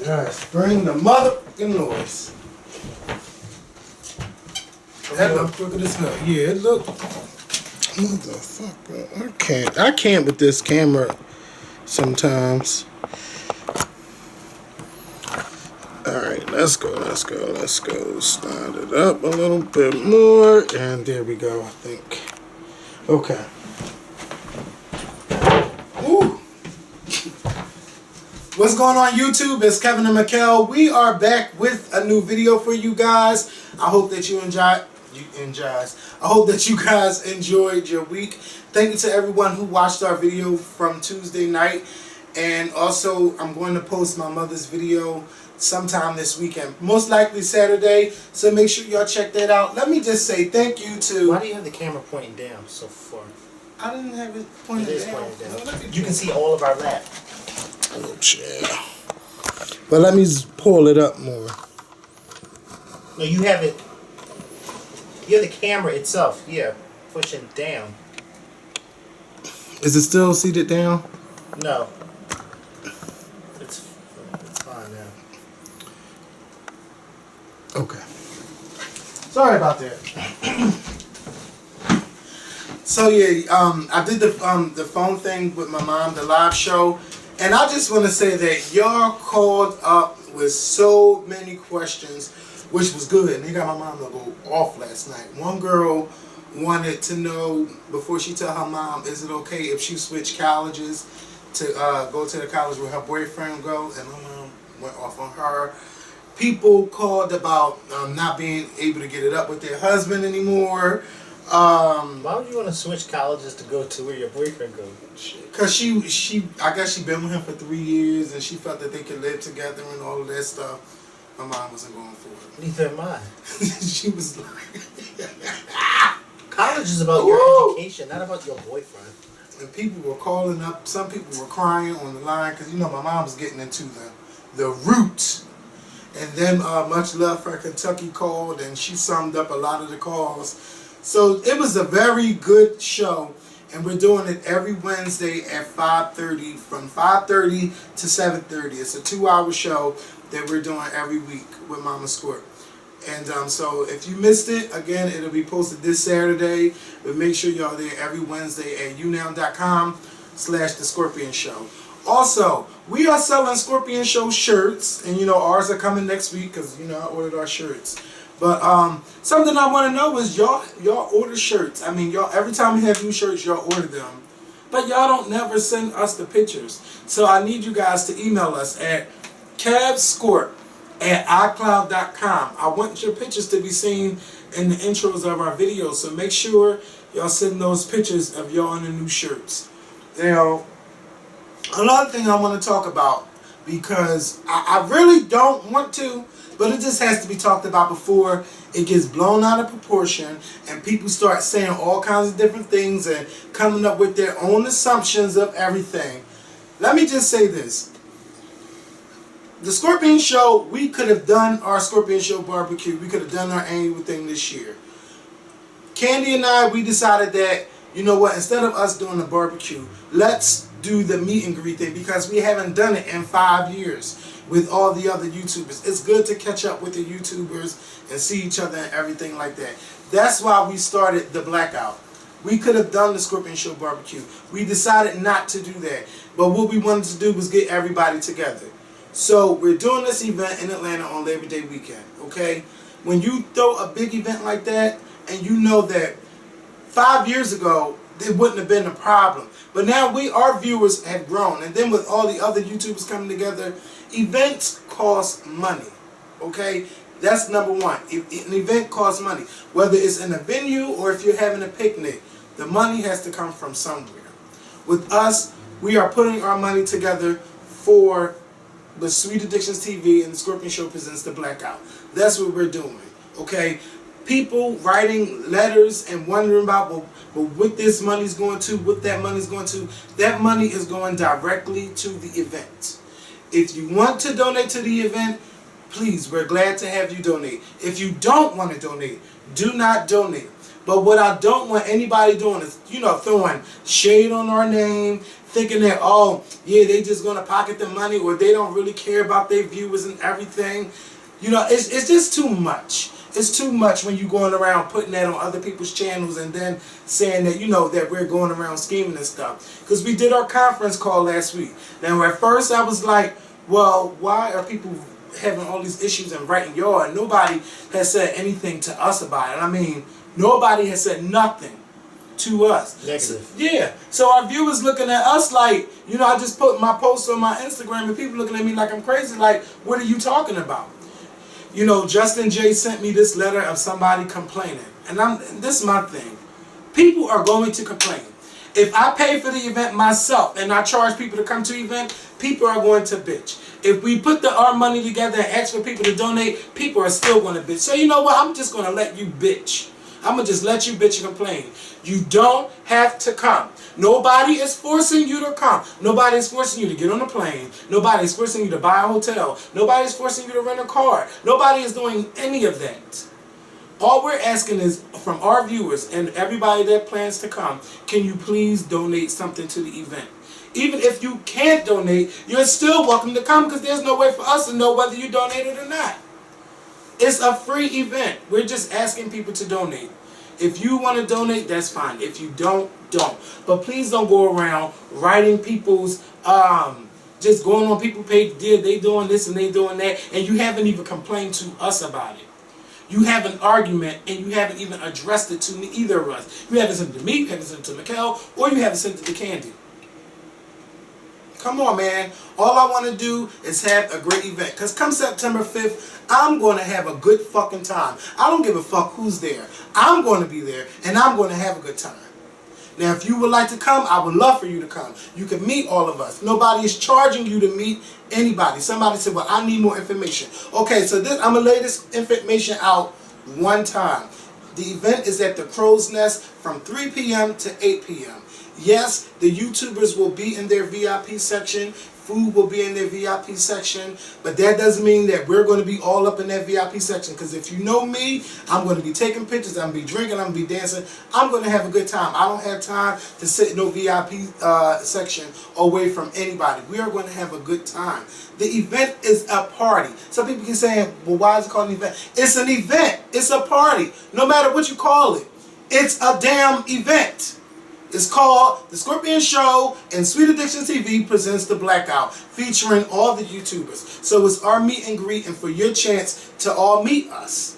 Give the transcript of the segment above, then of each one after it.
Guys, bring the motherfucking noise. That look crooked as hell. Yeah, it look. Motherfucker, I can't with this camera sometimes. Alright, let's go. Slide it up a little bit more. And there we go, I think. Okay. Woo. What's going on YouTube? It's Kevin and Mikkel. We are back with a new video for you guys. I hope that you enjoyed. I hope that you guys enjoyed your week. Thank you to everyone who watched our video from Tuesday night. And also, I'm going to post my mother's video sometime this weekend. Most likely Saturday. So make sure y'all check that out. Let me just say thank you to... Why do you have the camera pointing down so far? I didn't have it pointed down. Pointed down. You can see all of our lap. Oh, yeah. But let me pull it up more. No, you have it... You have the camera itself, yeah, pushing down. Is it still seated down? No. It's fine now. Okay. Sorry about that. So yeah, I did the phone thing with my mom, the live show, and I just want to say that y'all called up with so many questions, which was good. And they got my mom to go off last night. One girl wanted to know, before she tell her mom, is it okay if she switched colleges to go to the college where her boyfriend goes? And my mom went off on her. People called about not being able to get it up with their husband anymore. Why would you want to switch colleges to go to where your boyfriend goes? Because I guess she been with him for 3 years, and she felt that they could live together and all of that stuff. My mom wasn't going for it. Neither am I. She was like... College is about your education, not about your boyfriend. And people were calling up. Some people were crying on the line because, you know, my mom was getting into the roots. And then Much Love for Kentucky called, and she summed up a lot of the calls. So it was a very good show. And we're doing it every Wednesday at 5:30, from 5:30 to 7:30. It's a 2-hour show that we're doing every week with Mama Squirt. And so if you missed it, again, it'll be posted this Saturday. But make sure y'all there every Wednesday at younow.com/The Scorpion Show. Also, we are selling Scorpion Show shirts. And, you know, ours are coming next week because, you know, I ordered our shirts. But something I want to know is y'all order shirts. I mean, y'all, every time we have new shirts, y'all order them. But y'all don't never send us the pictures. So I need you guys to email us at cavscorp@icloud.com. I want your pictures to be seen in the intros of our videos. So make sure y'all send those pictures of y'all in the new shirts. Now, another thing I want to talk about, because I really don't want to, but it just has to be talked about before it gets blown out of proportion and people start saying all kinds of different things and coming up with their own assumptions of everything. Let me just say this. The Scorpion Show, we could have done our Scorpion Show barbecue. We could have done our annual thing this year. Candy and I, we decided that, you know what, instead of us doing the barbecue, let's do the meet and greet thing, because we haven't done it in 5 years with all the other YouTubers. It's good to catch up with the YouTubers and see each other and everything like that. That's why we started the Blackout. We could have done the Scorpion Show barbecue. We decided not to do that. But what we wanted to do was get everybody together. So we're doing this event in Atlanta on Labor Day weekend, okay? When you throw a big event like that, and you know that 5 years ago, it wouldn't have been a problem. But now our viewers have grown. And then with all the other YouTubers coming together, events cost money, okay? That's number one. An event costs money. Whether it's in a venue or if you're having a picnic, the money has to come from somewhere. With us, we are putting our money together for the Sweet Addictions TV, and the Scorpion Show presents the Blackout. That's what we're doing, okay? People writing letters and wondering about, well, what this money's going to, what that money's going to. That money is going directly to the event. If you want to donate to the event, please, we're glad to have you donate. If you don't want to donate, do not donate. But what I don't want anybody doing is, throwing shade on our name, thinking that, oh, yeah, they just going to pocket the money, or they don't really care about their viewers and everything. It's just too much. It's too much when you going around putting that on other people's channels and then saying that, that we're going around scheming and stuff. Because we did our conference call last week. Now, at first I was like, well, why are people having all these issues and writing y'all? And nobody has said anything to us about it. I mean, nobody has said nothing to us. Negative. Yeah. So our viewers looking at us like, I just put my post on my Instagram and people looking at me like I'm crazy. Like, what are you talking about? Justin J sent me this letter of somebody complaining. And this is my thing. People are going to complain. If I pay for the event myself and I charge people to come to the event, people are going to bitch. If we put our money together and ask for people to donate, people are still going to bitch. So you know what? I'm just going to let you bitch. I'm going to just let you bitch and complain. You don't have to come. Nobody is forcing you to come. Nobody is forcing you to get on a plane. Nobody is forcing you to buy a hotel. Nobody is forcing you to rent a car. Nobody is doing any of that. All we're asking is from our viewers and everybody that plans to come, can you please donate something to the event? Even if you can't donate, you're still welcome to come because there's no way for us to know whether you donated or not. It's a free event. We're just asking people to donate. If you want to donate, that's fine. If you don't, don't. But please don't go around writing people's, just going on people's page, yeah, they doing this and they doing that, and you haven't even complained to us about it. You have an argument and you haven't even addressed it to either of us. You haven't sent it to me, you haven't sent it to Mikkel, or you haven't sent it to Candy. Come on, man. All I want to do is have a great event. Because come September 5th, I'm going to have a good fucking time. I don't give a fuck who's there. I'm going to be there, and I'm going to have a good time. Now, if you would like to come, I would love for you to come. You can meet all of us. Nobody is charging you to meet anybody. Somebody said, well, I need more information. Okay, so I'm going to lay this information out one time. The event is at the Crow's Nest from 3 p.m. to 8 p.m. Yes, the YouTubers will be in their VIP section. Food will be in their VIP section. But that doesn't mean that we're going to be all up in that VIP section. Because if you know me, I'm going to be taking pictures. I'm going to be drinking. I'm going to be dancing. I'm going to have a good time. I don't have time to sit in no VIP section away from anybody. We are going to have a good time. The event is a party. Some people can say, well, why is it called an event? It's an event. It's a party. No matter what you call it. It's a damn event. It's called The Scorpion Show, and Sweet Addiction TV presents The Blackout, featuring all the YouTubers. So it's our meet and greet, and for your chance to all meet us.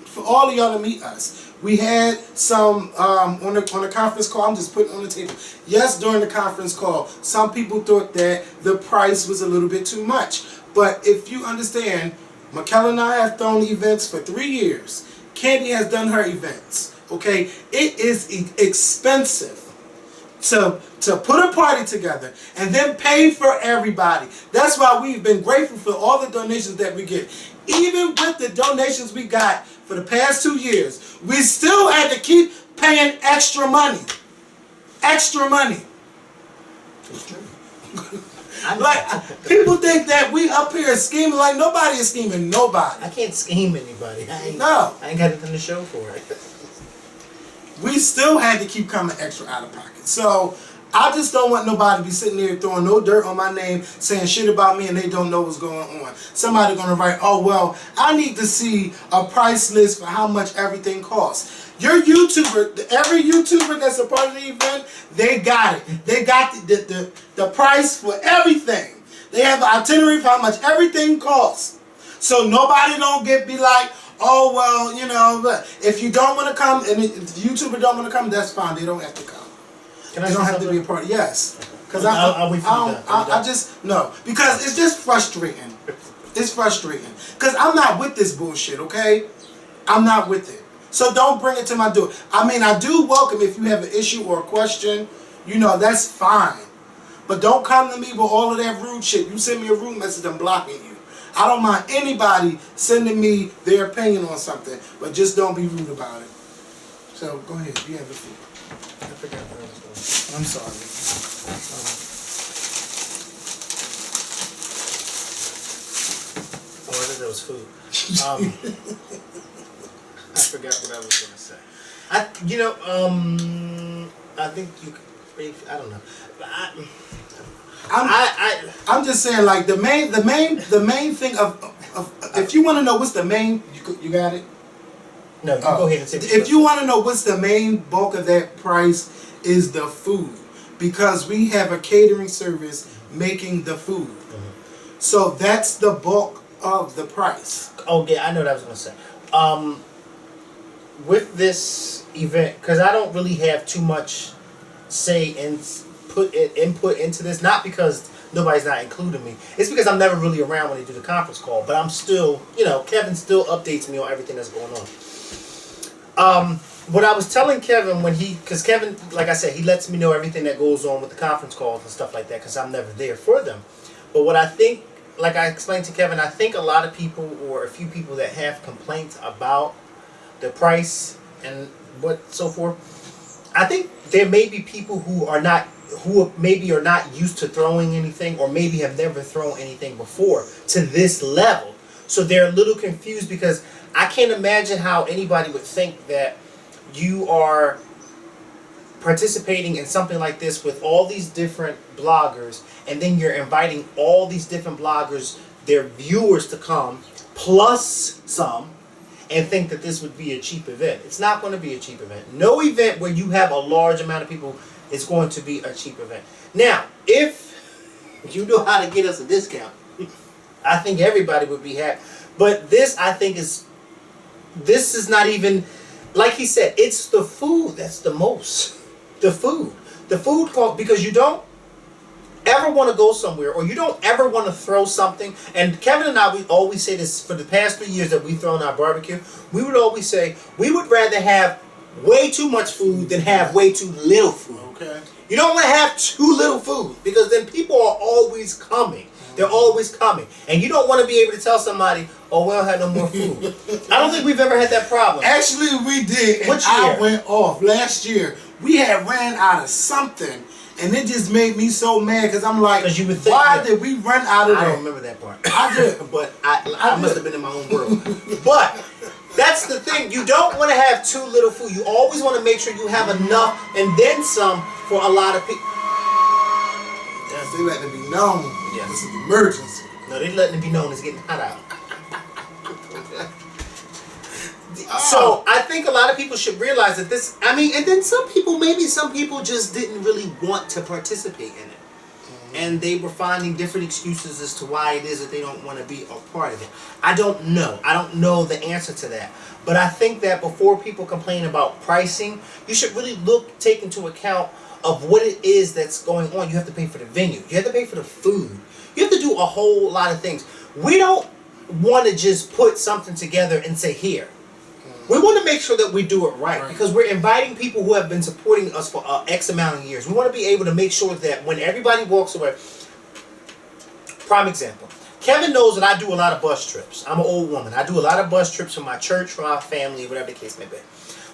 For all of y'all to meet us. We had some, on the conference call, I'm just putting it on the table. Yes, during the conference call, some people thought that the price was a little bit too much. But if you understand, Mikkel and I have thrown events for 3 years. Candy has done her events. Okay, it is expensive to put a party together and then pay for everybody. That's why we've been grateful for all the donations that we get. Even with the donations we got for the past 2 years, we still had to keep paying extra money. Extra money. It's true. Like, people think that we up here scheming. Like, nobody is scheming nobody. I can't scheme anybody. I ain't got anything to show for it. We still had to keep coming extra out of pocket. So I just don't want nobody to be sitting there throwing no dirt on my name, saying shit about me, and they don't know what's going on. Somebody gonna write, oh well, I need to see a price list for how much everything costs. Your YouTuber, every YouTuber that's a part of the event, they got it. They got the price for everything. They have an itinerary for how much everything costs. So nobody don't be like, oh well, you know, if you don't want to come, and if the YouTuber don't want to come, that's fine. They don't have to come. They don't have to be a part. Yes, because I just no, because it's just frustrating. It's frustrating because I'm not with this bullshit. Okay, I'm not with it. So don't bring it to my door. I mean, I do welcome if you have an issue or a question. You know, that's fine. But don't come to me with all of that rude shit. You send me a rude message, I'm blocking you. I don't mind anybody sending me their opinion on something, but just don't be rude about it. So go ahead, you have the food. I forgot what I was going to say. I'm sorry. Oh, I think that was food. I forgot what I was going to say. I think you. I don't know. I'm just saying, like the main thing of if you want to know what's the main, you got it. No, you go ahead and say. If you want to know what's the main bulk of that price is the food, because we have a catering service making the food, so that's the bulk of the price. Oh yeah, I know what I was gonna say. With this event, because I don't really have too much say and input into this, not because nobody's not including me. It's because I'm never really around when they do the conference call. But I'm still, Kevin still updates me on everything that's going on. What I was telling Kevin because Kevin, like I said, he lets me know everything that goes on with the conference calls and stuff like that, because I'm never there for them. But what I think, like I explained to Kevin, I think a lot of people, or a few people that have complaints about the price and what so forth, I think there may be people who maybe are not used to throwing anything, or maybe have never thrown anything before to this level. So they're a little confused, because I can't imagine how anybody would think that you are participating in something like this with all these different bloggers, and then you're inviting all these different bloggers, their viewers, to come, plus some, and think that this would be a cheap event. It's not going to be a cheap event. No event where you have a large amount of people is going to be a cheap event. Now, if you know how to get us a discount, I think everybody would be happy. But this, I think, this is not even, like he said, it's the food that's the most. The food. The food cost, because you don't ever want to go somewhere, or you don't ever want to throw something. And Kevin and I, we always say this for the past 3 years that we've thrown our barbecue. We would always say we would rather have way too much food than have way too little food. Okay. You don't want to have too little food, because then people are always coming. They're always coming. And you don't want to be able to tell somebody, oh, we don't have no more food. I don't think we've ever had that problem. Actually, we did. And Which year? I went off last year. We had ran out of something, and it just made me so mad, because I'm like, you would think why did we run out of that? I don't remember that part. I did. But I must have been in my own world. But that's the thing. You don't want to have too little food. You always want to make sure you have enough and then some for a lot of people. Yes, they letting it be known. Yeah. This is an emergency. No, they letting it be known it's getting hot out. So I think a lot of people should realize that this, and then some people just didn't really want to participate in it. And they were finding different excuses as to why it is that they don't want to be a part of it. I don't know. I don't know the answer to that. But I think that before people complain about pricing, you should really take into account of what it is that's going on. You have to pay for the venue. You have to pay for the food. You have to do a whole lot of things. We don't want to just put something together and say, here. We want to make sure that we do it right, because we're inviting people who have been supporting us for X amount of years. We want to be able to make sure that when everybody walks away, prime example, Kevin knows that I do a lot of bus trips. I'm an old woman. I do a lot of bus trips for my church, for my family, whatever the case may be.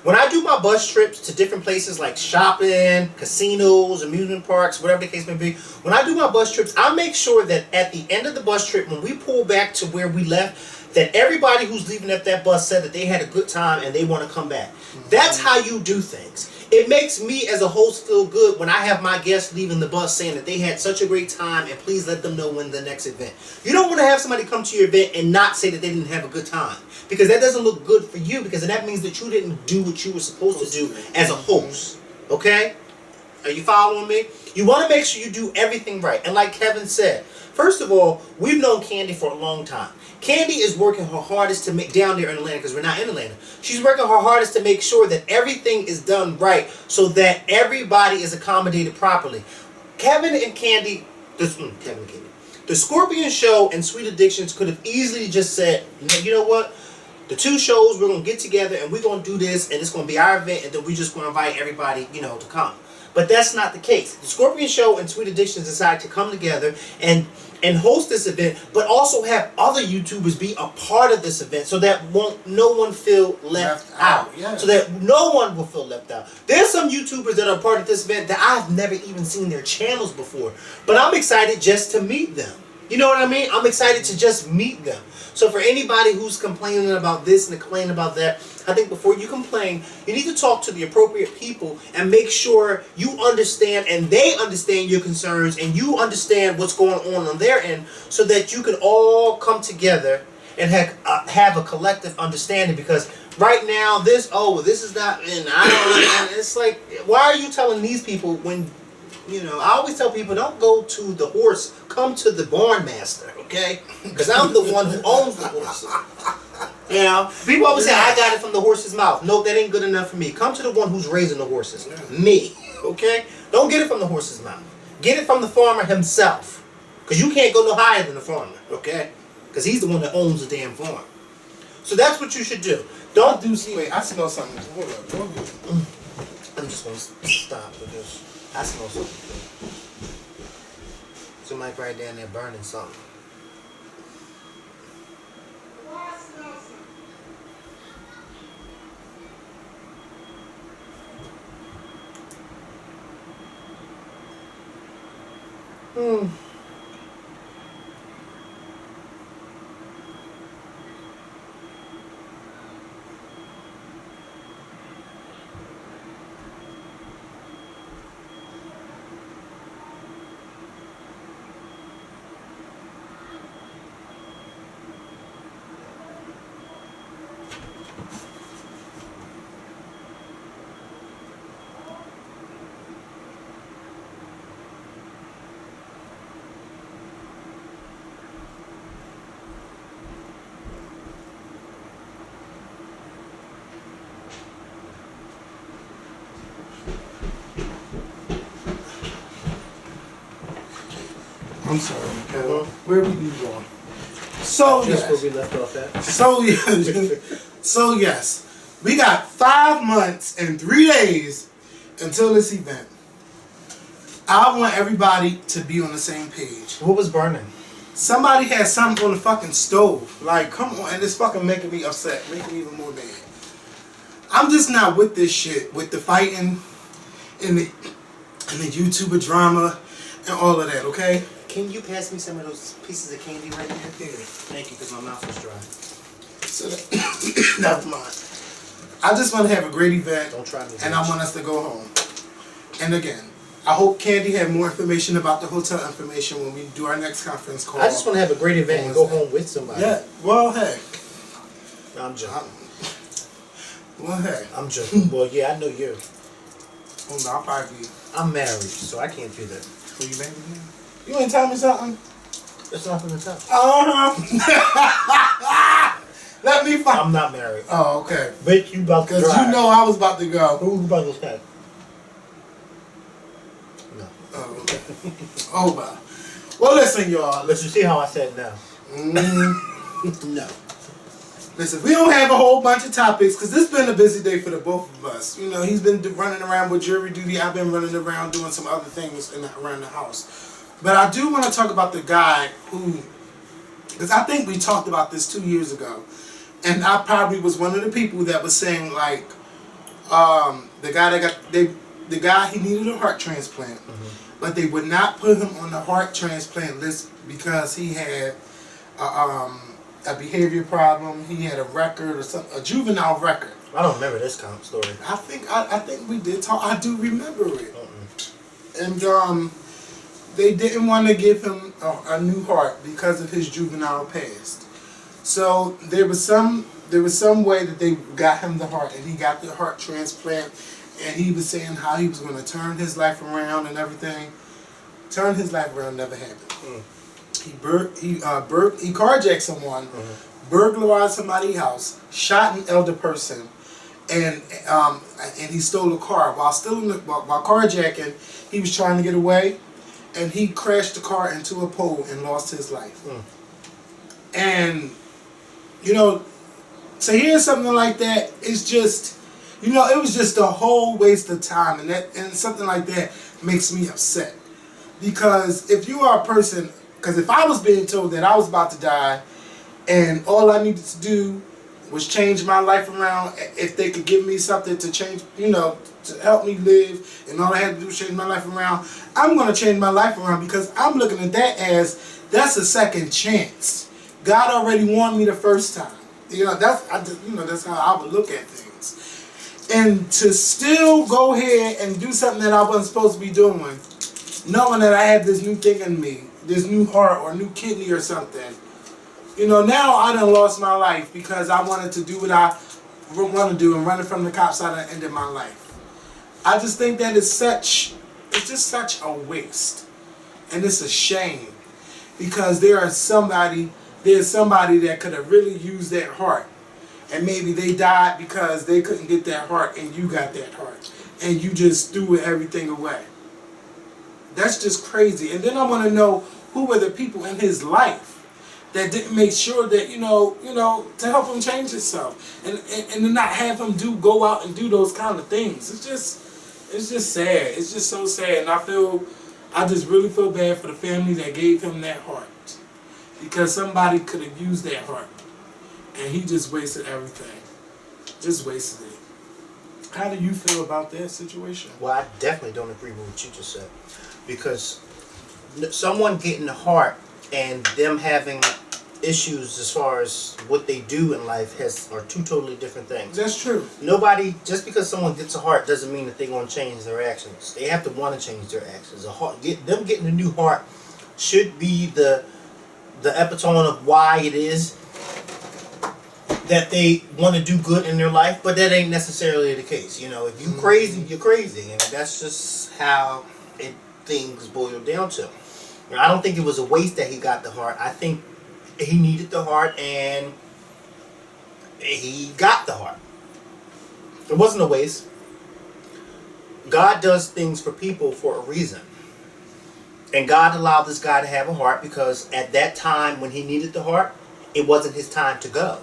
When I do my bus trips to different places like shopping, casinos, amusement parks, whatever the case may be, when I do my bus trips, I make sure that at the end of the bus trip, when we pull back to where we left, that everybody who's leaving up that bus said that they had a good time and they want to come back. That's how you do things. It makes me as a host feel good when I have my guests leaving the bus saying that they had such a great time, and please let them know when the next event. You don't want to have somebody come to your event and not say that they didn't have a good time, because that doesn't look good for you, because that means that you didn't do what you were supposed to do as a host. Okay? Are you following me? You want to make sure you do everything right. And like Kevin said, first of all, we've known Candy for a long time. Candy is working her hardest to make, down there in Atlanta, because we're not in Atlanta, she's working her hardest to make sure that everything is done right, so that everybody is accommodated properly. Kevin and Candy, the Scorpion Show and Sweet Addictions could have easily just said, you know what? The two shows, we're going to get together and we're going to do this, and it's going to be our event, and then we're just going to invite everybody, to come. But that's not the case. The Scorpion Show and Sweet Addictions decided to come together and host this event, but also have other YouTubers be a part of this event, so that no one feel left out. Yes. So that no one will feel left out. There's some YouTubers that are part of this event that I've never even seen their channels before, but I'm excited just to meet them. You know what I mean? I'm excited to just meet them. So for anybody who's complaining about this and complaining about that, I think before you complain, you need to talk to the appropriate people and make sure you understand and they understand your concerns and you understand what's going on their end, so that you can all come together and have a collective understanding. Because right now, this is not, and I don't, and it's like, why are you telling these people when, I always tell people, don't go to the horse, come to the barn master, okay? Because I'm the one who owns the horses. People always say, I got it from the horse's mouth. Nope, that ain't good enough for me. Come to the one who's raising the horses. Me, okay? Don't get it from the horse's mouth. Get it from the farmer himself. Because you can't go no higher than the farmer, okay? Because he's the one that owns the damn farm. So that's what you should do. Don't do... Wait, I smell something. Hold up. Go ahead. I'm just going to stop because I smell something. Somebody right down there burning something. I'm sorry, Michaela. Where we you going? So Just yes. where we left off at. So yes, we got 5 months and 3 days until this event. I want everybody to be on the same page. What was burning? Somebody had something on the fucking stove. Like, come on, and it's fucking making me upset, making me even more mad. I'm just not with this shit, with the fighting and the YouTuber drama and all of that, okay? Can you pass me some of those pieces of candy right there? Yeah. Thank you, because my mouth is dry. So never mind. I just want to have a great event. Don't try me. And I want us to go home. And again, I hope Candy had more information about the hotel information when we do our next conference call. I just want to have a great event and go home with somebody. Yeah, well, hey. No, I'm joking. Well, hey. I'm joking. Well, yeah, I know you. Oh, no, I'll probably be. I'm married, so I can't do that. Were you married again? You ain't tell me something? That's nothing to tell. Let me find. I'm not married. Oh, okay. But you about to Because you know I was about to go. Who's about to say? No. Oh, okay. Oh, wow. Well, listen, y'all. Let's just see how I said no. No. Listen, we don't have a whole bunch of topics because this has been a busy day for the both of us. You know, he's been running around with jury duty. I've been running around doing some other things around the house. But I do want to talk about the guy who, because I think we talked about this 2 years ago. And I probably was one of the people that was saying, like, the guy, he needed a heart transplant. Mm-hmm. But they would not put him on the heart transplant list because he had a behavior problem. He had a record or something, a juvenile record. I don't remember this kind of story. I think we did talk. I do remember it. And they didn't want to give him a new heart because of his juvenile past. So there was some way that they got him the heart, and he got the heart transplant. And he was saying how he was going to turn his life around and everything. Turn his life around never happened. He carjacked someone, burglarized somebody's house, shot an elder person, and he stole a car. While carjacking, he was trying to get away, and he crashed the car into a pole and lost his life. And you know, to hear something like that, it's just, you know, it was just a whole waste of time, and something like that makes me upset. Because if you are a person, because if I was being told that I was about to die, and all I needed to do was change my life around, if they could give me something to change, you know, to help me live, and all I had to do was change my life around, I'm going to change my life around, because I'm looking at that as that's a second chance. God already warned me the first time. That's how I would look at things. And to still go ahead and do something that I wasn't supposed to be doing, knowing that I had this new thing in me, this new heart or new kidney or something. Now I done lost my life because I wanted to do what I want to do, and running from the cops I done ended my life. I just think that it's just such a waste. And it's a shame. Because there's somebody that could have really used that heart. And maybe they died because they couldn't get that heart, and you got that heart. And you just threw everything away. That's just crazy. And then I want to know who were the people in his life that didn't make sure that, to help him change himself. And to not have him go out and do those kind of things. It's just sad. It's just so sad. And I just really feel bad for the family that gave him that heart. Because somebody could have used that heart. And he just wasted everything. Just wasted it. How do you feel about that situation? Well, I definitely don't agree with what you just said. Because someone getting the heart and them having issues as far as what they do in life are two totally different things. That's true. Just because someone gets a heart doesn't mean that they're going to change their actions. They have to want to change their actions. Them getting a new heart should be the epitome of why it is that they want to do good in their life, but that ain't necessarily the case. If you crazy, you're crazy, and that's just how things boil down to. I don't think it was a waste that he got the heart. I think he needed the heart, and he got the heart. It wasn't a waste. God does things for people for a reason. And God allowed this guy to have a heart because at that time when he needed the heart, it wasn't his time to go.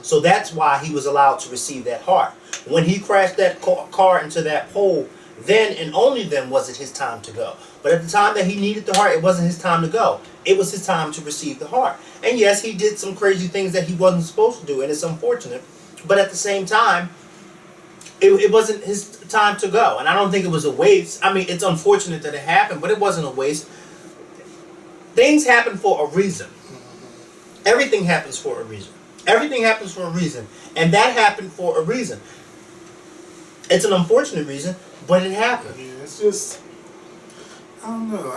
So that's why he was allowed to receive that heart. When he crashed that car into that pole, then and only then was it his time to go. But at the time that he needed the heart, it wasn't his time to go. It was his time to receive the heart. And yes, he did some crazy things that he wasn't supposed to do, and it's unfortunate. But at the same time, it wasn't his time to go. And I don't think it was a waste. I mean, it's unfortunate that it happened, but it wasn't a waste. Things happen for a reason. Everything happens for a reason. Everything happens for a reason. And that happened for a reason. It's an unfortunate reason, but it happened. Yeah, it's just, I don't know.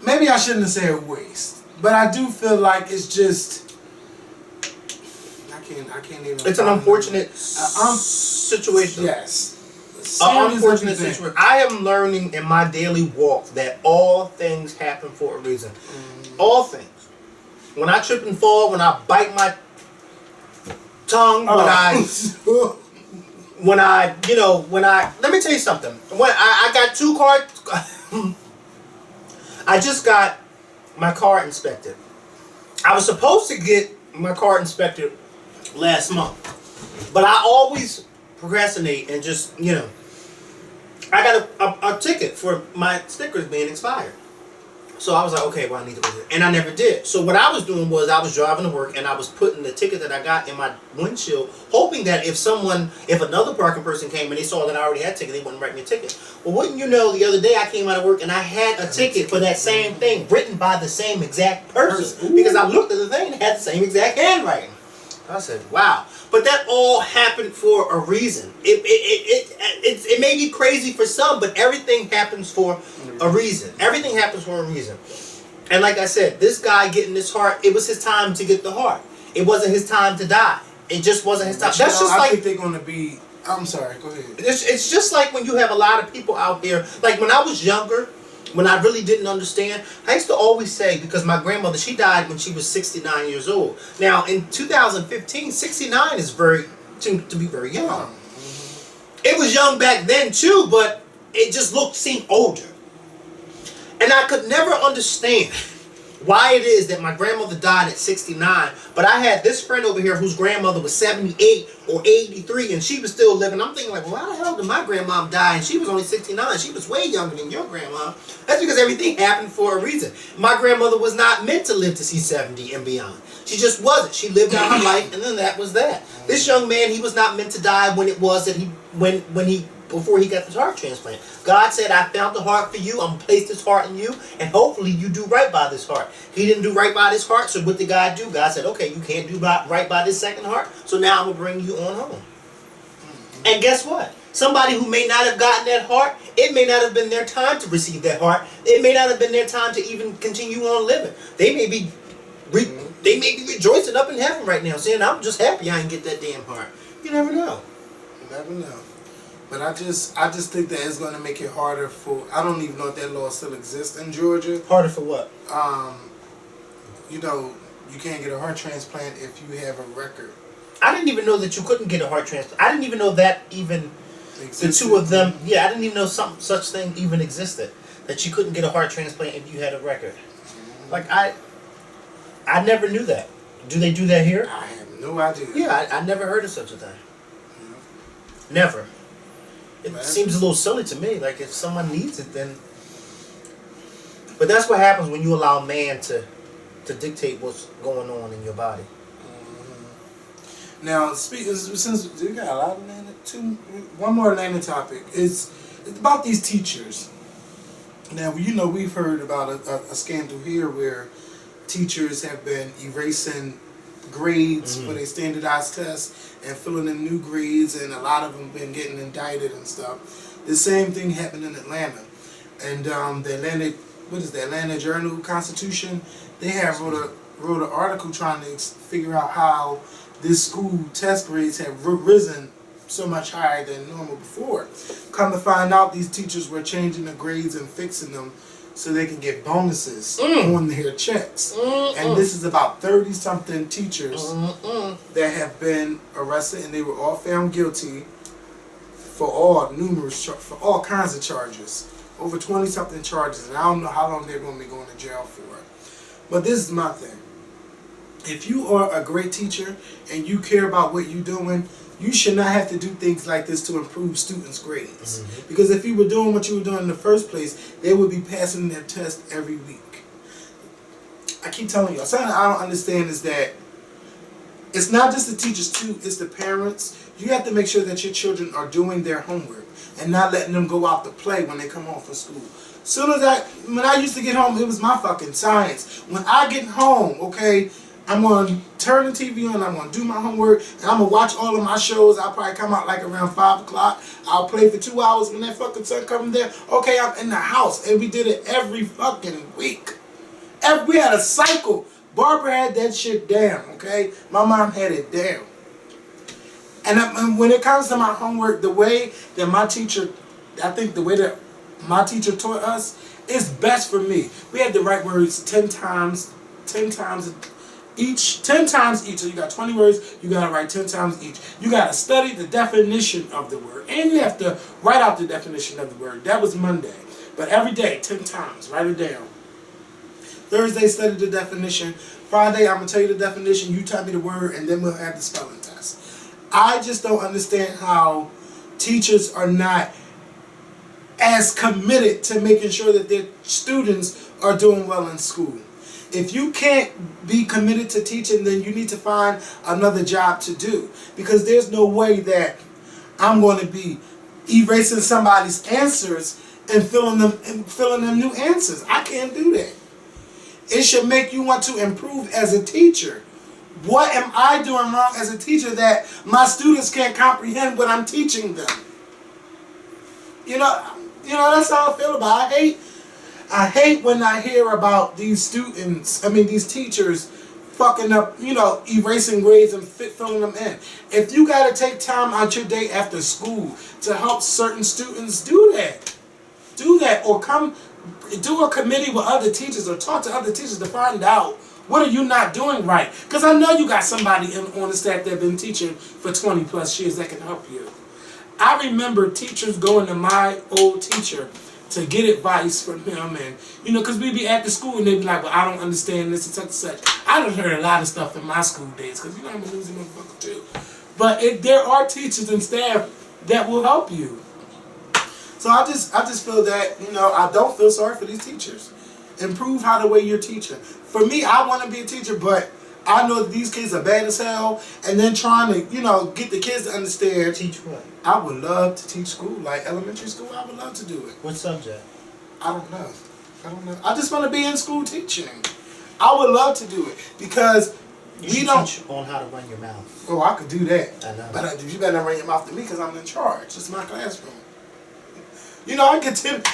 Maybe I shouldn't have said waste, but I do feel like it's just, I can't even. It's an unfortunate situation. Yes. An unfortunate situation. I am learning in my daily walk that all things happen for a reason. All things. When I trip and fall, when I bite my tongue, when I let me tell you something. When I got 2 cars, I just got my car inspected. I was supposed to get my car inspected last month, but I always procrastinate and just, I got a ticket for my stickers being expired. So I was like, okay, well, I need to go do it. And I never did. So what I was doing was I was driving to work and I was putting the ticket that I got in my windshield, hoping that if another parking person came and they saw that I already had a ticket, they wouldn't write me a ticket. Well, wouldn't you know, the other day I came out of work and I had a ticket for that same thing written by the same exact person. Because I looked at the thing and it had the same exact handwriting. I said, wow. But that all happened for a reason. It may be crazy for some, but everything happens for a reason. Everything happens for a reason. And like I said, this guy getting this heart, it was his time to get the heart. It wasn't his time to die. It just wasn't his time. That's just I think they're going to be... I'm sorry, go ahead. It's just like when you have a lot of people out there. Like when I was younger, when I really didn't understand, I used to always say, because my grandmother, she died when she was 69 years old. Now, in 2015, 69 is to be very young. It was young back then too, but it just seemed older. And I could never understand why it is that my grandmother died at 69, but I had this friend over here whose grandmother was 78 or 83 and she was still living. I'm thinking like, well, how the hell did my grandmom die and she was only 69? She was way younger than your grandma. That's because everything happened for a reason. My grandmother was not meant to live to see 70 and beyond. She just wasn't. She lived out her life and then that was that. This young man, he was not meant to die when it was that when he before he got this heart transplant. God said, I found the heart for you. I'm going to place this heart in you, and hopefully you do right by this heart. He didn't do right by this heart, so what did God do? God said, okay, you can't do right by this second heart, so now I'm going to bring you on home. And guess what? Somebody who may not have gotten that heart, it may not have been their time to receive that heart. It may not have been their time to even continue on living. They may be rejoicing up in heaven right now, saying, I'm just happy I didn't get that damn heart. You never know. You never know. But I just think that it's going to make it harder for. I don't even know if that law still exists in Georgia. Harder for what? You know, you can't get a heart transplant if you have a record. I didn't even know that you couldn't get a heart transplant. I didn't even know that even existed. The two of them. Yeah, I didn't even know such thing even existed. That you couldn't get a heart transplant if you had a record. Mm-hmm. Like I never knew that. Do they do that here? I have no idea. Yeah, I never heard of such a thing. Mm-hmm. Never. It seems a little silly to me. Like, if someone needs it, then... But that's what happens when you allow man to dictate what's going on in your body. Mm-hmm. Now, since we got a lot of one more Atlanta topic. It's about these teachers. Now, you know, we've heard about a scandal here where teachers have been erasing grades for their standardized tests and filling in new grades, and a lot of them been getting indicted and stuff. The same thing happened in Atlanta, and the Atlanta Journal-Constitution, they have wrote an article trying to figure out how this school test grades have risen so much higher than normal before. Come to find out, these teachers were changing the grades and fixing them so they can get bonuses on their checks. And this is about 30-something teachers that have been arrested, and they were all found guilty for all kinds of charges. Over 20-something charges, and I don't know how long they're going to be going to jail for it. But this is my thing. If you are a great teacher and you care about what you're doing, you should not have to do things like this to improve students' grades. Because if you were doing what you were doing in the first place, they would be passing their test every week. I keep telling you, something I don't understand is that it's not just the teachers too, it's the parents. You have to make sure that your children are doing their homework and not letting them go out to play when they come home from school. When I used to get home, it was my fucking science. When I get home, okay, I'm going to turn the TV on, I'm going to do my homework, and I'm going to watch all of my shows. I'll probably come out like around 5 o'clock. I'll play for 2 hours. When that fucking sun comes there, okay, I'm in the house. And we did it every fucking week. We had a cycle. Barbara had that shit down, okay? My mom had it down. And when it comes to my homework, the way that my teacher, I think the way that my teacher taught us is best for me. We had to write words 10 times each. 10 times each. So you got 20 words, you got to write 10 times each. You got to study the definition of the word. And you have to write out the definition of the word. That was Monday. But every day, 10 times. Write it down. Thursday, study the definition. Friday, I'm going to tell you the definition. You tell me the word, and then we'll have the spelling test. I just don't understand how teachers are not as committed to making sure that their students are doing well in school. If you can't be committed to teaching, then you need to find another job to do. Because there's no way that I'm going to be erasing somebody's answers and filling them new answers. I can't do that. It should make you want to improve as a teacher. What am I doing wrong as a teacher that my students can't comprehend what I'm teaching them? You know, that's how I feel about it. I hate when I hear about these these teachers fucking up, erasing grades and filling them in. If you got to take time out your day after school to help certain students, do that. Do that, or come do a committee with other teachers or talk to other teachers to find out what are you not doing right. Because I know you got somebody on the staff that's been teaching for 20 plus years that can help you. I remember teachers going to my old teacher to get advice from him, and because we'd be at the school and they'd be like, well, I don't understand this and such and such. I done heard a lot of stuff in my school days, because I'm a losing motherfucker too. But there are teachers and staff that will help you. So I just feel that, I don't feel sorry for these teachers. Improve the way you're teaching. For me, I want to be a teacher, but I know that these kids are bad as hell, and then trying to, get the kids to understand. Teach what? I would love to teach school, like elementary school. I would love to do it. What subject? I don't know. I just want to be in school teaching. I would love to do it because You don't teach on how to run your mouth. Oh, I could do that. I know. But you better not run your mouth to me because I'm in charge. It's my classroom. I get tip,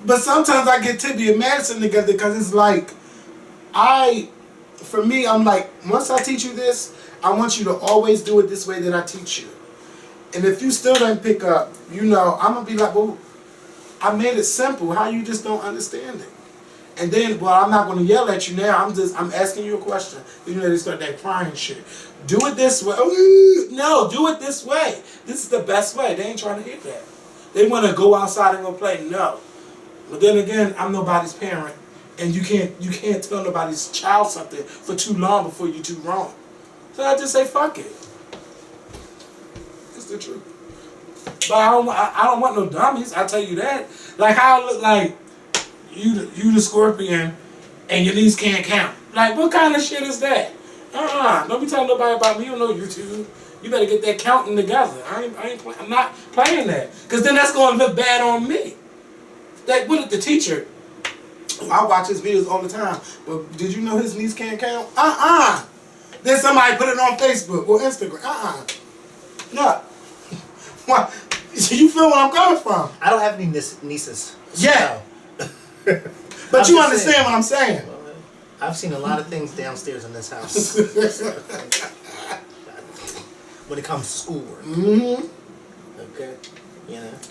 but sometimes I get Tibby and Madison together because it's like, for me, I'm like, once I teach you this, I want you to always do it this way that I teach you. And if you still don't pick up, I'm going to be like, well, I made it simple. How you just don't understand it? And then, I'm not going to yell at you now. I'm asking you a question. They start that crying shit. Do it this way. No, do it this way. This is the best way. They ain't trying to hear that. They want to go outside and go play. No. But then again, I'm nobody's parent. And you can't tell nobody's child something for too long before you're too wrong. So I just say, fuck it. It's the truth. But I don't want no dummies. I tell you that. Like how I look like you the scorpion and your niece can't count. Like what kind of shit is that? Don't be telling nobody about me. You don't know YouTube. You better get that counting together. I'm not playing that. Because then that's going to look bad on me. Like, what if the teacher, I watch his videos all the time, but did you know his niece can't count? Then somebody put it on Facebook or Instagram. No. What? You feel where I'm coming from? I don't have any nieces. Yeah. But you understand what I'm saying. Well, I've seen a lot of things downstairs in this house. When it comes to schoolwork. Okay.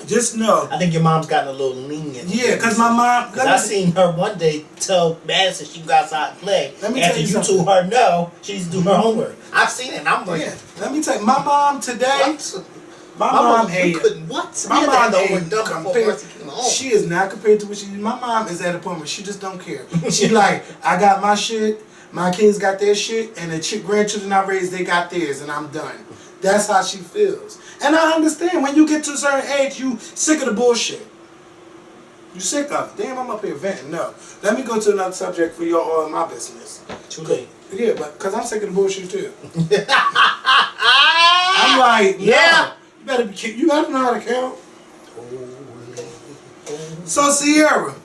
Just know. I think your mom's gotten a little lenient. Yeah, because my mom. Because I seen her one day tell Madison she can go outside and play. Let me after tell you you something. told her no, she needs to do her homework. I've seen it and I'm like, Yeah. Let me tell you, my mom today. what? My mom you couldn't what? My We had mom to have ain't the done before Mercy came home. She is not compared to what she. My mom is at a point where she just don't care. She like, I got my shit, my kids got their shit, and the grandchildren I raised, they got theirs, and I'm done. That's how she feels. And I understand when you get to a certain age, you sick of the bullshit. You sick of it. Damn, I'm up here venting. No. Let me go to another subject for your all my business. Too late. Yeah, but because I'm sick of the bullshit too. I'm like, yeah. You better be. You better know how to count. So Sierra,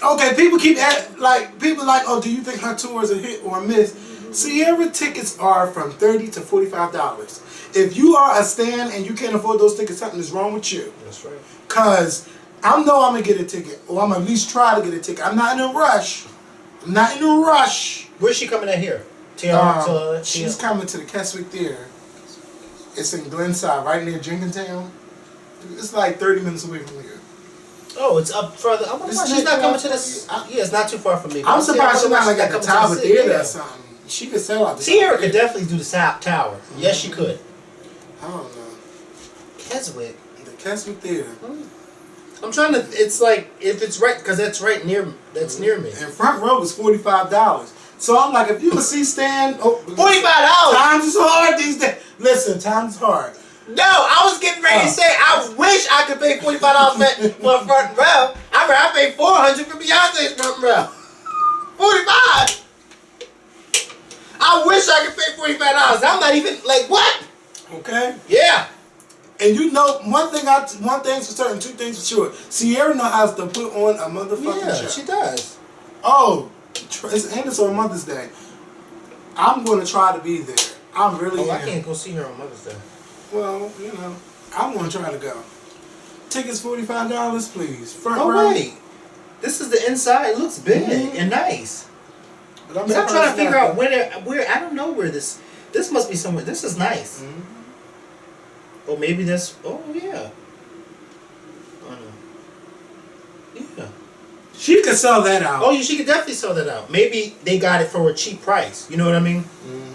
okay, people keep oh, do you think her tour is a hit or a miss? Sierra tickets are from $30 to $45. If you are a stan and you can't afford those tickets, something is wrong with you. That's right. Cause I'm gonna get a ticket, or I'm gonna at least try to get a ticket. I'm not in a rush. Where's she coming at here? She's coming to the Keswick Theater. It's in Glenside, right near Jenkintown. It's like 30 minutes away from here. Oh, it's up further. I wonder why she's not coming to this. Yeah, it's not too far from me. I'm surprised she's not like at the Tower Theater or or something. She could sell out the Sierra could definitely do the Tower. Yes, she could. I don't know. Keswick. The Keswick Theater. I'm trying to. It's like if it's right because that's right near. That's near me. And front row was $45. So I'm like, if you a C-stand, $45. Times is hard these days. Listen, times is hard. No, I was getting ready to say I wish I could pay $45 for a front row. I paid $400 for Beyonce's front row. 45. I wish I could pay $45. I'm not even like what? Okay. Yeah. And one thing's for certain, two things for sure. Sierra knows how to put on a motherfucking show. Yeah, she does. Oh, it's on Mother's Day. I'm going to try to be there. I'm really. I can't go see her on Mother's Day. Well, I'm going to try to go. Tickets $45, please. Front no row. way. This is the inside. It looks big and nice. But I'm trying to figure out where. I don't know where this. This must be somewhere. This is nice. Or maybe that's. Oh yeah. Oh no. Yeah. She could sell that out. Oh, yeah, she could definitely sell that out. Maybe they got it for a cheap price. You know what I mean?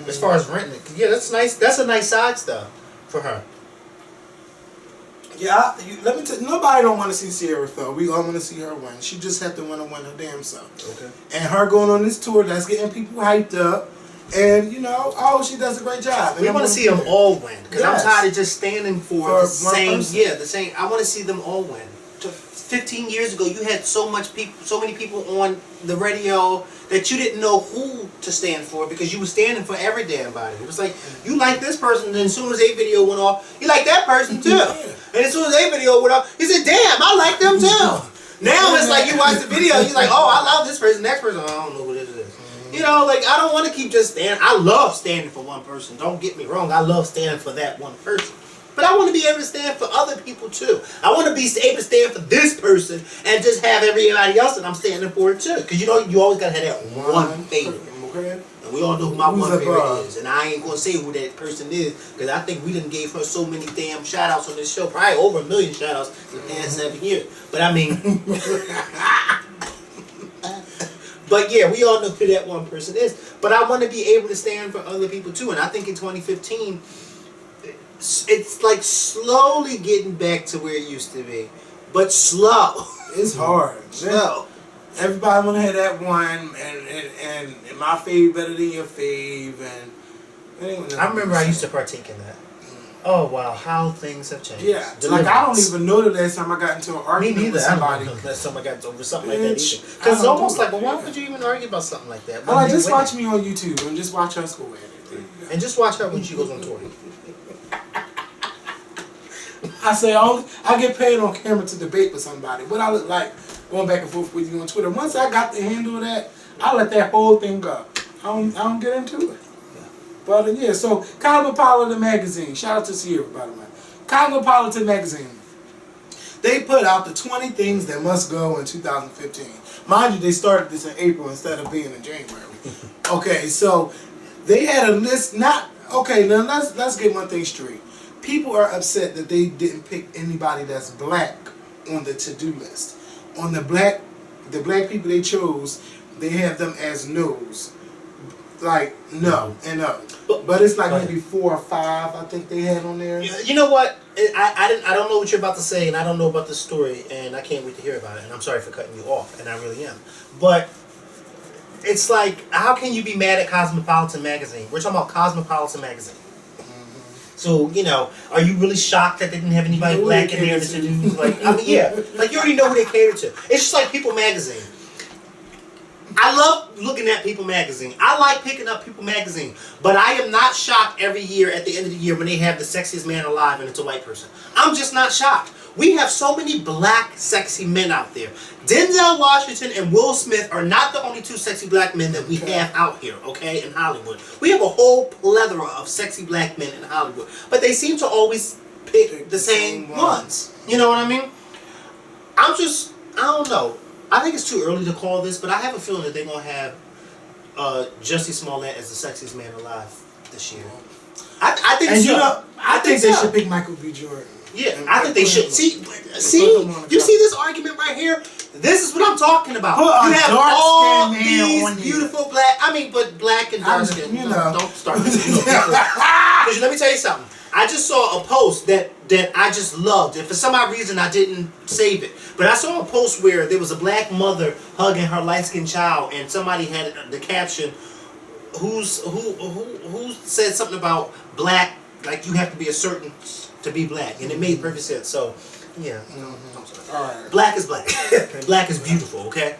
As far as renting it. Yeah, that's nice. That's a nice side stuff for her. Yeah, let me tell you, nobody don't want to see Sierra though. We all want to see her win. She just had to win her damn self. Okay. And her going on this tour, that's getting people hyped up. And she does a great job. We want to see them all win because I'm tired of just standing for the same. Yeah, the same. I want to see them all win. 15 years ago, you had so many people on the radio that you didn't know who to stand for because you were standing for every damn body. It was like, you like this person, and then as soon as their video went off, you like that person too. And as soon as their video went off, you said, damn, I like them too. Now it's like you watch the video, you're like, oh, I love this person, next person, I don't know who this is. You know, like, I don't want to keep just standing. I love standing for one person. Don't get me wrong. I love standing for that one person. But I want to be able to stand for other people, too. I want to be able to stand for this person and just have everybody else that I'm standing for, too. Because, you know, you always got to have that one favorite. Okay. And we all know who my one favorite is. And I ain't going to say who that person is. Because I think we done gave her so many damn shout-outs on this show. Probably over 1 million shout-outs in the past 7 years. But, I mean... But yeah, we all know who that one person is. But I want to be able to stand for other people too. And I think in 2015, it's like slowly getting back to where it used to be. But slow. It's hard. Slow. Everybody want to have that one, and my fave better than your fave. And I remember I used to partake in that. Oh wow, how things have changed. Yeah, like I don't even know the last time I got into an argument with somebody. Me neither. Last time I got over something like that either. Because it's almost like, well, why would you even argue about something like that? I like, just watch me on YouTube and just watch us go at it. And just watch her when she goes on tour. I say I get paid on camera to debate with somebody. What I look like going back and forth with you on Twitter. Once I got the handle of that, I let that whole thing go. I don't get into it. But yeah, so Cosmopolitan magazine. Shout out to Sierra, by the way. Cosmopolitan magazine. They put out the 20 things that must go in 2015. Mind you, they started this in April instead of being in January. Okay, so they had a list. Now let's get one thing straight. People are upset that they didn't pick anybody that's black on the to-do list. On the black people they chose, they have them as no's. Like no and no, but it's like maybe 4 or 5 I think they had on there. You know what? I don't know what you're about to say, and I don't know about this story, and I can't wait to hear about it. And I'm sorry for cutting you off, and I really am. But it's like, how can you be mad at Cosmopolitan magazine? We're talking about Cosmopolitan magazine. So, you know, are you really shocked that they didn't have anybody black in there to do? Like, I mean, yeah, like you already know who they cater to. It's just like People magazine. I love looking at People magazine. I like picking up People magazine. But I am not shocked every year at the end of the year when they have the sexiest man alive and it's a white person. I'm just not shocked. We have so many black sexy men out there. Denzel Washington and Will Smith are not the only 2 sexy black men that we have out here, okay, in Hollywood. We have a whole plethora of sexy black men in Hollywood. But they seem to always pick the same ones. You know what I mean? I don't know. I think it's too early to call this, but I have a feeling that they're going to have Jussie Smollett as the sexiest man alive this year. I think and so. You know, I think they should pick Michael B. Jordan. Yeah, I think they should. See, you see this argument right here? This is what I'm talking about. You have all these beautiful black, but black and dark skin. You know. Don't start this. Because let me tell you something. I just saw a post that I just loved, and for some odd reason I didn't save it. But I saw a post where there was a black mother hugging her light-skinned child, and somebody had the caption, who said something about black, like you have to be a certain to be black, and it made perfect sense. So, yeah, All right. Black is black. Black is beautiful. Okay.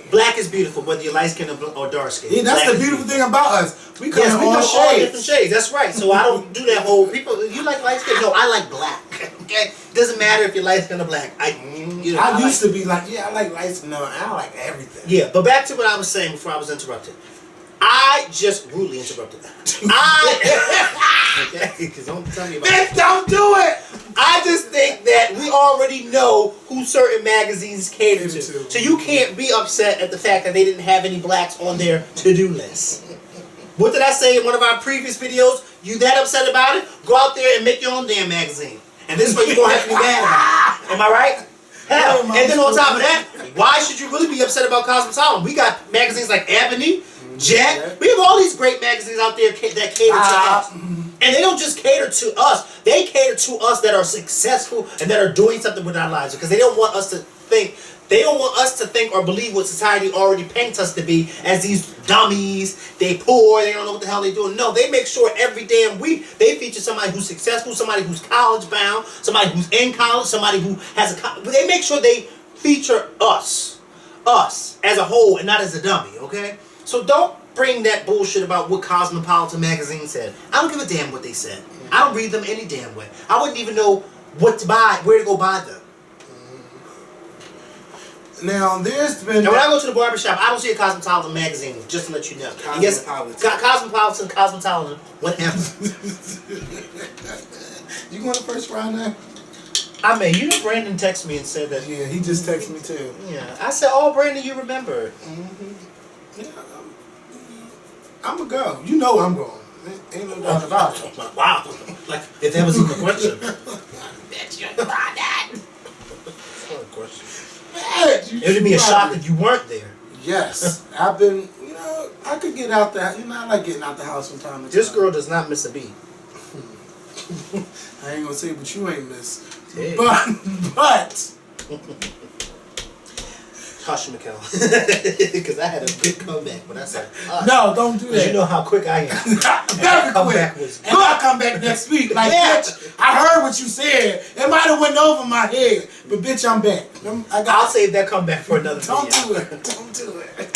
Black is beautiful, whether you're light skinned or dark skinned. Yeah, that's the beautiful thing about us. We come in all different shades. That's right. So I don't do that whole people. You like light skin? No, I like black. Okay, doesn't matter if you're light skinned or black. I used to be like, yeah, I like light skin. No, I like everything. Yeah, but back to what I was saying before I was interrupted. I just rudely interrupted. Okay, don't tell me about Bitch, don't do it. I just think that we already know who certain magazines cater to. So you can't be upset at the fact that they didn't have any blacks on their to-do list. What did I say in one of our previous videos? You that upset about it? Go out there and make your own damn magazine. And this way you're going to have to be mad about it. Am I right? Hell, and then on top of that, why should you really be upset about Cosmopolitan? We got magazines like Ebony, Jet. We have all these great magazines out there that cater to us. And they don't just cater to us. They cater to us that are successful and that are doing something with our lives. Because they don't want us to think. They don't want us to think or believe what society already paints us to be as these dummies. They poor. They don't know what the hell they're doing. No, they make sure every damn week they feature somebody who's successful, somebody who's college bound, somebody who's in college, somebody who has a. They make sure they feature us. us as a whole and not as a dummy, okay? So don't bring that bullshit about what Cosmopolitan magazine said. I don't give a damn what they said. I don't read them any damn way. I wouldn't even know what to buy, where to go buy them. Now, there's been... And when I go to the barbershop, I don't see a Cosmopolitan magazine, just to let you know. Cosmopolitan, whatever. You going to first round now? I mean, you know Brandon texted me and said that... Yeah, he just texted me too. Yeah. I said, oh, Brandon, you remember. Yeah, I'm going to go. You know I'm going. Ain't no doubt about it. Wow. Like, if that was even a question. Bitch, you're not that. That's not a question. It would be a shock if you weren't there. Yes. I've been, I could get out there. I like getting out the house from time to time. This girl does not miss a beat. I ain't gonna say what you ain't miss. Hey. But. Hush, Mikkel. Because I had a good comeback, but I said, no, don't do that. You know how quick I am. Very quick. And I'll come back next week. Like, bitch, I heard what you said. It might have went over my head, but bitch, I'm back. I'll save that comeback for another video. Don't do it. Don't do it.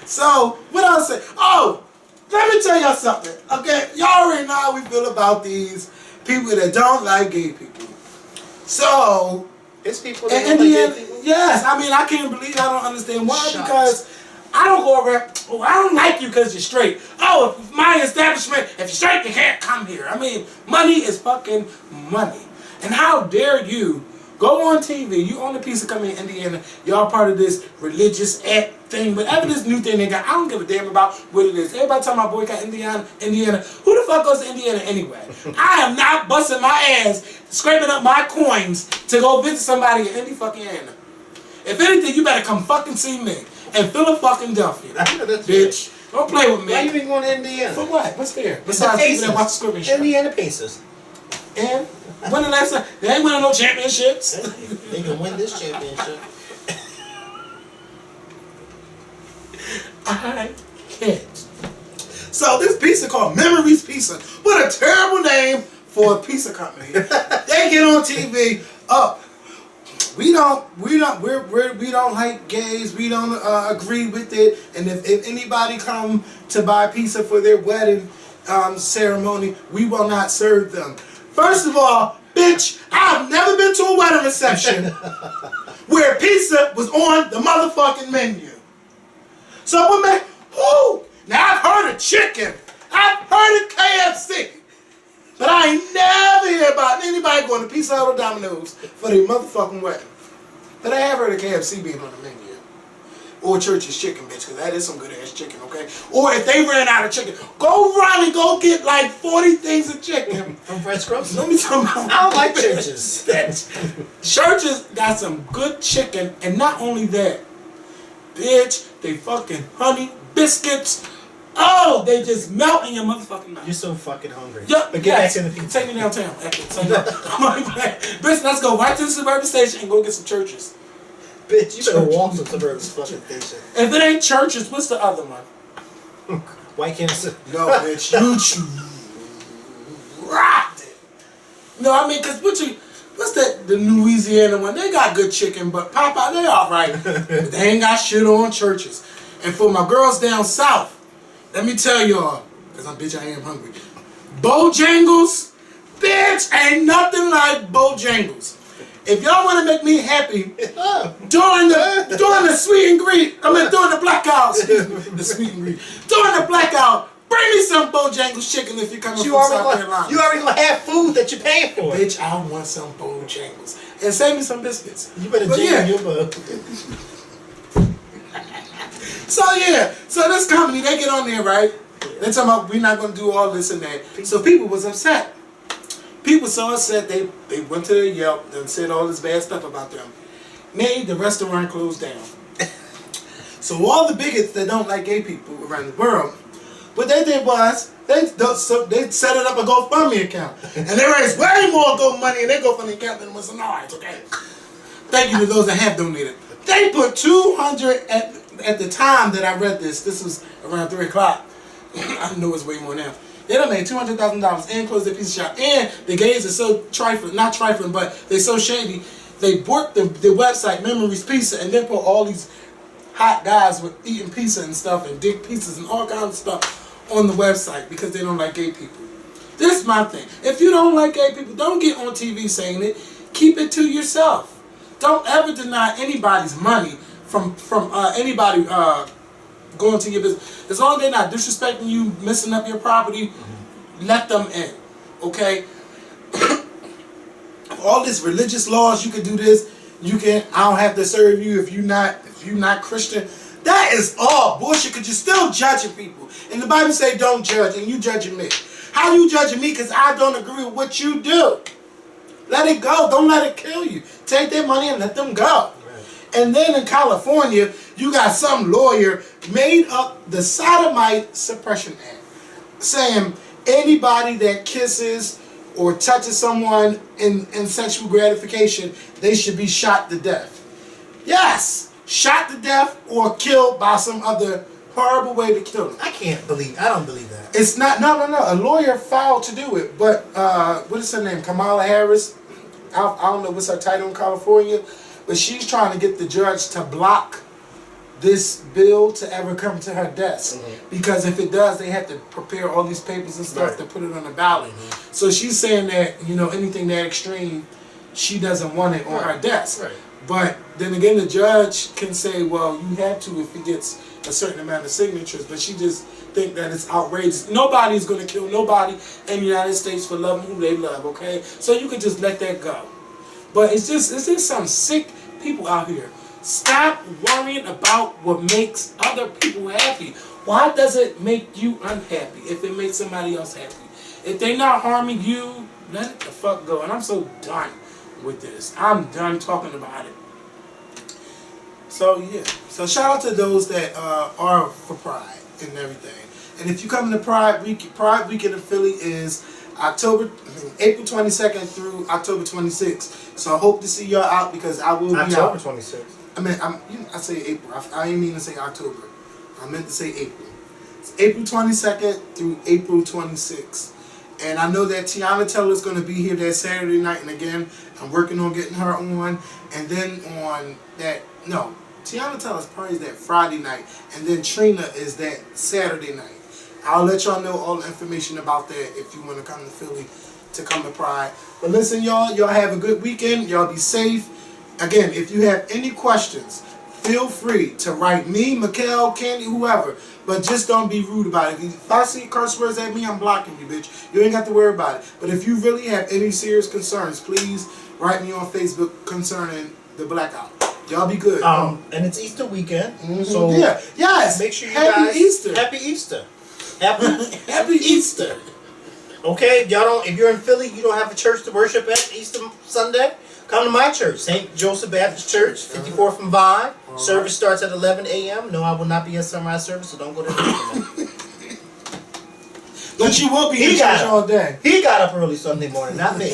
So, what else say? Oh, let me tell y'all something. Okay, y'all already know how we feel about these people that don't like gay people. So, it's people that don't like gay people. Yes, I mean, I can't believe I don't understand why. Because I don't go over, oh, I don't like you because you're straight. Oh, if my establishment, if you're straight, you can't come here. I mean, money is fucking money. And how dare you go on TV, you own a piece of company in Indiana, y'all part of this religious act thing, whatever this new thing they got, I don't give a damn about what it is. Everybody talking about boycott Indiana. Who the fuck goes to Indiana anyway? I am not busting my ass, scraping up my coins to go visit somebody in Indy fucking Indiana. If anything, you better come fucking see me in Philadelphia, bitch. Don't play with me. Why you been going to Indiana? For what? What's there? Besides people that watch the scrimmage show. Indiana Pacers. And when the last time they ain't winning no championships. They can win this championship. I can't. So this pizza called Memories Pizza. What a terrible name for a pizza company. They get on TV. We don't like gays. We don't agree with it. And if anybody come to buy pizza for their wedding ceremony, we will not serve them. First of all, bitch, I've never been to a wedding reception where pizza was on the motherfucking menu. So what man? Whoo! Now I've heard of chicken. I've heard of KFC. But I ain't never hear about anybody going to Pizza Hut or Domino's for their motherfucking wedding. But I have heard of KFC being on the menu. Or Church's Chicken, bitch, because that is some good ass chicken, okay? Or if they ran out of chicken, go run and go get like 40 things of chicken. From French Crust? Let me tell you about I don't like Church's. Church's got some good chicken, and not only that, bitch, they fucking honey biscuits. Oh, they just melt in your motherfucking mouth. You're so fucking hungry. Yep. But get back to the pizza. Take me downtown. Bitch, let's go right to the suburban station and go get some Churches. Bitch, you better walk to the suburban fucking station. If it ain't Churches, what's the other one? White Cancer. No, bitch. You rocked it. No, I mean, because what's that, the Louisiana one? They got good chicken, but Popeye, they all right. But they ain't got shit on Churches. And for my girls down south, let me tell y'all, because I am hungry. Bojangles, bitch, ain't nothing like Bojangles. If y'all want to make me happy during the sweet and greet, during the blackout, the sweet and greet, during the blackout, bring me some Bojangles chicken if you're coming from South Carolina. You already gonna have food that you're paying for. Bitch, I want some Bojangles. And save me some biscuits. You better jangle your bug. So this company, they get on there, right? They talking about we're not gonna do all this and that. So people was upset. People so upset they went to their Yelp and said all this bad stuff about them. Made the restaurant close down. So all the bigots that don't like gay people around the world, what they did was they set it up a GoFundMe account. And they raised way more money in their GoFundMe account than was ours, okay? Thank you to those that have donated. They put 200 at the time that I read this was around 3 o'clock. I know it's way more now. They done made $200,000 and closed their pizza shop. And the gays are so not trifling, but they so shady. They borked the website, Memories Pizza, and then put all these hot guys with eating pizza and stuff and dick pizzas and all kinds of stuff on the website because they don't like gay people. This is my thing. If you don't like gay people, don't get on TV saying it. Keep it to yourself. Don't ever deny anybody's money from anybody going to your business. As long as they're not disrespecting you, messing up your property, let them in. Okay? All these religious laws, you can do this. You can. I don't have to serve you if you're not Christian. That is all bullshit. Cause you're still judging people. And the Bible say don't judge, and you judging me. How you judging me? Cause I don't agree with what you do. Let it go. Don't let it kill you. Take their money and let them go. Right. And then in California, you got some lawyer made up the Sodomite Suppression Act, saying anybody that kisses or touches someone in sexual gratification, they should be shot to death. Yes, shot to death or killed by some other horrible way to kill them. I don't believe that. It's not, no. A lawyer filed to do it, but what is her name? Kamala Harris. I don't know what's her title in California, but she's trying to get the judge to block this bill to ever come to her desk. Because if it does, they have to prepare all these papers and stuff to put it on the ballot. So she's saying that, anything that extreme, she doesn't want it on her desk. Right. But then again, the judge can say, well, you have to if he gets a certain amount of signatures, but she just think that it's outrageous. Nobody's going to kill nobody in the United States for loving who they love, okay? So you can just let that go. But it's just some sick people out here. Stop worrying about what makes other people happy. Why does it make you unhappy if it makes somebody else happy? If they're not harming you, let it the fuck go. And I'm so done with this. I'm done talking about it. So yeah. So shout out to those that are for Pride and everything. And if you come to Pride Weekend in Philly is April 22nd through October 26th. So I hope to see y'all out because I will be out. October 26th. I mean, I say April. I didn't mean to say October. I meant to say April. It's April 22nd through April 26th. And I know that Tiana Teller is going to be here that Saturday night. And again, I'm working on getting her on. And then on that, no, Tiana Teller's party is that Friday night. And then Trina is that Saturday night. I'll let y'all know all the information about that if you want to come to Philly to come to Pride. But listen, y'all have a good weekend. Y'all be safe. Again, if you have any questions, feel free to write me, Mikkel, Candy, whoever. But just don't be rude about it. If I see curse words at me, I'm blocking you, bitch. You ain't got to worry about it. But if you really have any serious concerns, please write me on Facebook concerning the blackout. Y'all be good. And it's Easter weekend. So yeah. Yes. Make sure you Happy Easter. Happy Easter. Happy Easter. Okay, if you're in Philly, you don't have a church to worship at Easter Sunday, come to my church, St. Joseph Baptist Church, 54th and Vine. Service starts at 11 a.m. No, I will not be at sunrise service, so don't go there. But you will be in church all day. He got up early Sunday morning, not me.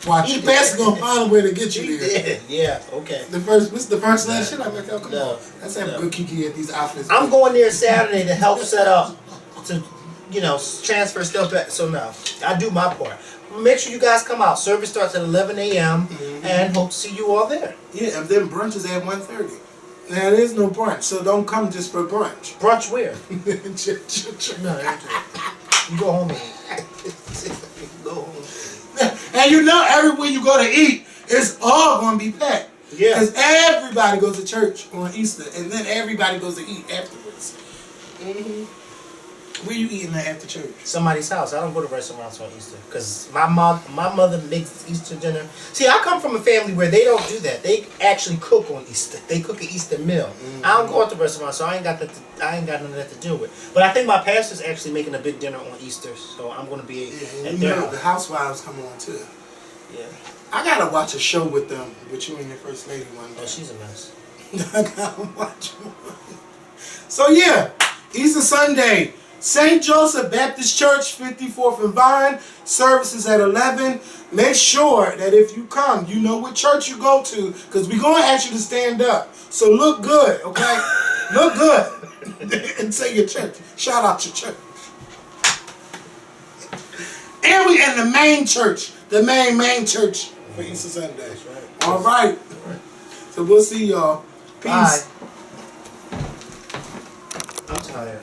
Watch, your pastor's gonna find a way to get you there. Did. Yeah, okay. What's the first last shit? I'm like, oh, come on. Let's have good kiki at these outfits. I'm going there Saturday to help set up, to, transfer stuff back. So no, I do my part. Make sure you guys come out. Service starts at 11 a.m. And hope to see you all there. Yeah, and then brunch is at 1:30. Now, there is no brunch, so don't come just for brunch. Brunch where? No, you go home and eat. Go home. And everywhere you go to eat, it's all going to be packed. Yeah. Because everybody goes to church on Easter, and then everybody goes to eat afterwards. Where you eating at after church? Somebody's house. I don't go to restaurants on Easter because my mother makes Easter dinner. See, I come from a family where they don't do that. They actually cook on Easter. They cook an Easter meal. I don't go out to restaurants, so I ain't got none of that to do with. But I think my pastor's actually making a big dinner on Easter, so I'm going to be at their house. The housewives come on too. Yeah. I gotta watch a show with them, with you and your first lady one day. Oh, she's a mess. I gotta watch one. So yeah, Easter Sunday. St. Joseph Baptist Church, 54th and Vine. Services at 11. Make sure that if you come, you know what church you go to, because we're going to ask you to stand up. So look good, okay? Look good. And say your church. Shout out your church. And we in the main church. The main church for Easter Sunday. That's right. All right. So we'll see y'all. Peace. Bye. I'm tired.